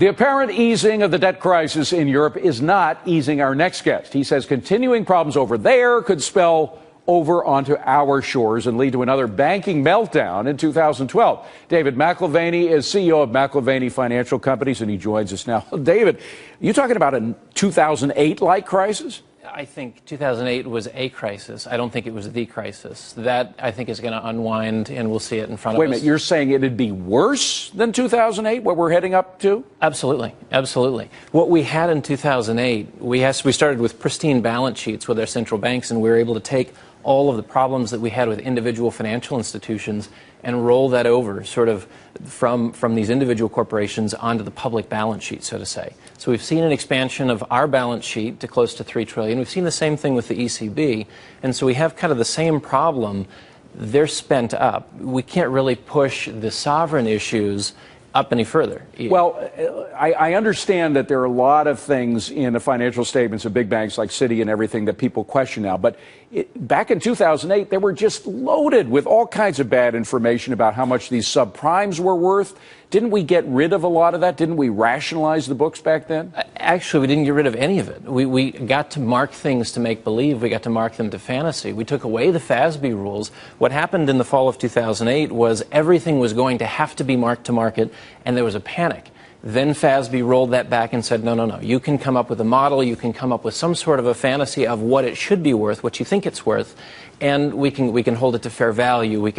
The apparent easing of the debt crisis in Europe is not easing our next guest. He says continuing problems over there could spell over onto our shores and lead to another banking meltdown in 2012. David McIlvaney is CEO of McIlvaney Financial Companies, and he joins us now. David, you talking about a 2008-like crisis? I think 2008 was a crisis. I don't think it was the crisis. That, I think, is going to unwind, and we'll see it in front of us. Wait a minute, you're saying it'd be worse than 2008, what we're heading up to? Absolutely, absolutely. What we had in 2008, we started with pristine balance sheets with our central banks, and we were able to take all of the problems that we had with individual financial institutions and roll that over sort of from these individual corporations onto the public balance sheet, so to say. So we've seen an expansion of our balance sheet to close to $3 trillion. We've seen the same thing with the ECB. And so we have kind of the same problem. They're spent up. We can't really push the sovereign issues up any further. Well, I understand that there are a lot of things in the financial statements of big banks like Citi and everything that people question now. But back in 2008, they were just loaded with all kinds of bad information about how much these subprimes were worth. Didn't we get rid of a lot of that? Didn't we rationalize the books back then? Actually, we didn't get rid of any of it. We got to mark things to make believe. We got to mark them to fantasy. We took away the FASB rules. What happened in the fall of 2008 was everything was going to have to be marked to market, and there was a panic. Then FASB rolled that back and said, no, no, no. You can come up with a model. You can come up with some sort of a fantasy of what it should be worth, what you think it's worth, and we can hold it to fair value.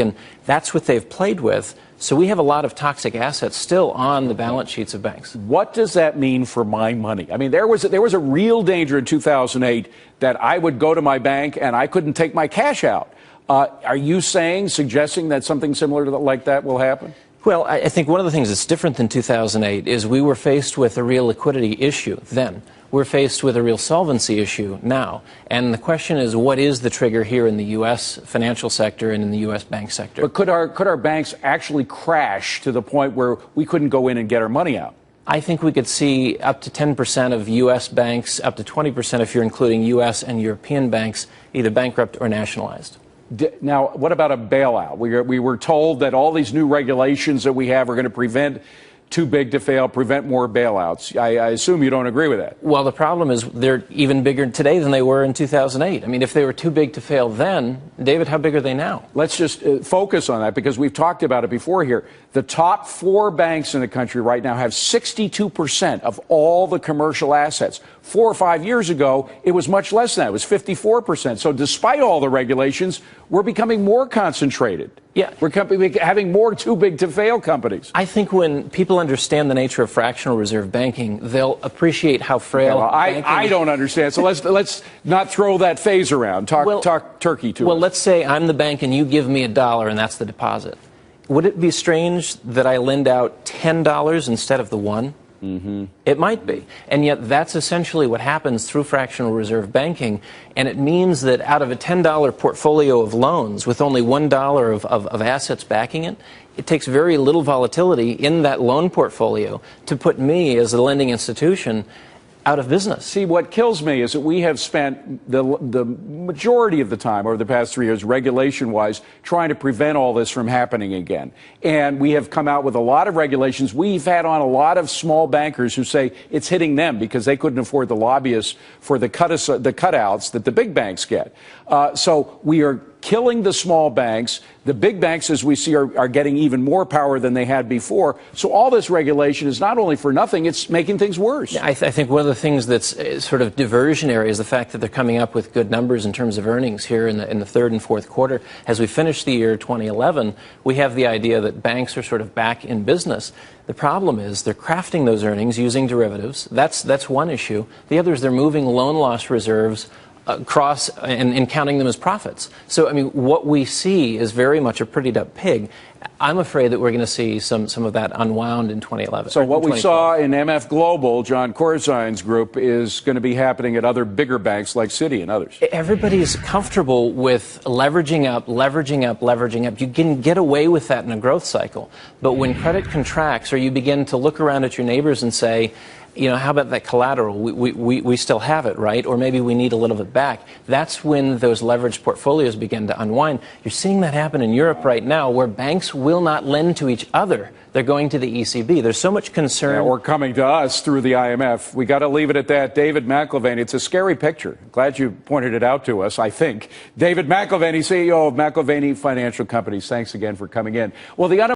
That's what they've played with. So we have a lot of toxic assets still on the balance sheets of banks. What does that mean for my money? I mean, there was a real danger in 2008 that I would go to my bank and I couldn't take my cash out. Are you suggesting that something similar to like that will happen? Well, I think one of the things that's different than 2008 is we were faced with a real liquidity issue then. We're faced with a real solvency issue now. And the question is, what is the trigger here in the U.S. financial sector and in the U.S. bank sector? But could our banks actually crash to the point where we couldn't go in and get our money out? I think we could see up to 10% of U.S. banks, up to 20% if you're including U.S. and European banks, either bankrupt or nationalized. Now, what about a bailout? We were told that all these new regulations that we have are going to prevent too big to fail, prevent more bailouts. I assume you don't agree with that. Well, the problem is they're even bigger today than they were in 2008. I mean, if they were too big to fail then, David, how big are they now? Let's just focus on that because we've talked about it before here. The top 4 banks in the country right now have 62% of all the commercial assets. 4 or 5 years ago, it was much less than that. It was 54%. So despite all the regulations, we're becoming more concentrated. Yeah. We're having more too big to fail companies. I think when people understand the nature of fractional reserve banking, they'll appreciate how frail banking I don't understand. So let's not throw that phase around. Talk turkey to us. Well, let's say I'm the bank and you give me $1 and that's the deposit. Would it be strange that I lend out $10 instead of the $1? Mm-hmm. It might be. And yet that's essentially what happens through fractional reserve banking. And it means that out of a $10 portfolio of loans with only $1 of assets backing it, it takes very little volatility in that loan portfolio to put me as a lending institution out of business. See, what kills me is that we have spent the majority of the time over the past 3 years, regulation-wise, trying to prevent all this from happening again. And we have come out with a lot of regulations. We've had on a lot of small bankers who say it's hitting them because they couldn't afford the lobbyists for the cutouts that the big banks get. So we are killing the small banks. The big banks, as we see, are getting even more power than they had before. So all this regulation is not only for nothing, it's making things worse. Yeah, I think one of the things that's sort of diversionary is the fact that they're coming up with good numbers in terms of earnings here in the third and fourth quarter. As we finish the year 2011, we have the idea that banks are sort of back in business. The problem is they're crafting those earnings using derivatives. That's one issue. The other is they're moving loan loss reserves across and counting them as profits. So, I mean, what we see is very much a prettied up pig. I'm afraid that we're going to see some of that unwound in 2011. So what we saw in MF Global, John Corzine's group, is going to be happening at other bigger banks like Citi and others. Everybody's comfortable with leveraging up, leveraging up, leveraging up. You can get away with that in a growth cycle. But when credit contracts or you begin to look around at your neighbors and say, you know, how about that collateral? We still have it, right? Or maybe we need a little bit back. That's when those leveraged portfolios begin to unwind. You're seeing that happen in Europe right now where banks banks will not lend to each other. They're going to the ECB. There's so much concern. Or coming to us through the IMF. We got to leave it at that. David McIlvaney, it's a scary picture. Glad you pointed it out to us, I think. David McIlvaney, CEO of McIlvaney Financial Companies. Thanks again for coming in. Well, the